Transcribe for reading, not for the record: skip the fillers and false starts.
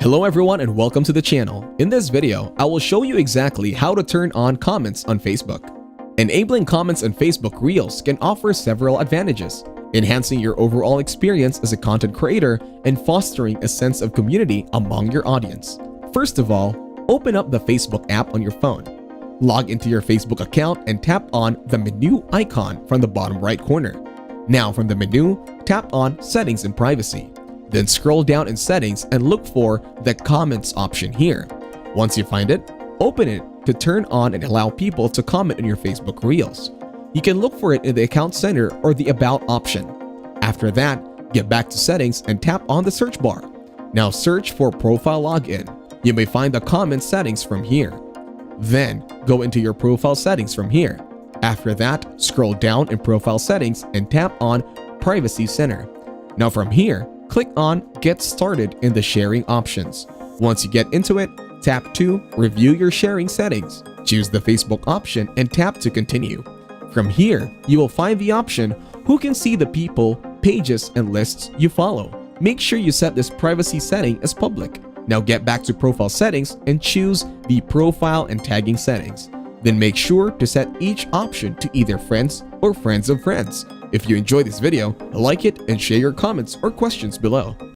Hello everyone and welcome to the channel. In this video, I will show you exactly how to turn on comments on Facebook. Enabling comments on Facebook Reels can offer several advantages, enhancing your overall experience as a content creator and fostering a sense of community among your audience. First of all, open up the Facebook app on your phone. Log into your Facebook account and tap on the menu icon from the bottom right corner. Now from the menu, tap on Settings and Privacy. Then scroll down in Settings and look for the Comments option here. Once you find it, open it to turn on and allow people to comment on your Facebook Reels. You can look for it in the Account Center or the About option. After that, get back to Settings and tap on the search bar. Now search for Profile Login. You may find the comment settings from here. Then, go into your profile settings from here. After that, scroll down in Profile Settings and tap on Privacy Center. Now from here, click on Get Started in the sharing options. Once you get into it, tap to Review your sharing settings. Choose the Facebook option and tap to continue. From here, you will find the option Who can see the people, pages, and lists you follow. Make sure you set this privacy setting as public. Now get back to profile settings and choose the profile and tagging settings. Then make sure to set each option to either friends or friends of friends. If you enjoyed this video, like it and share your comments or questions below.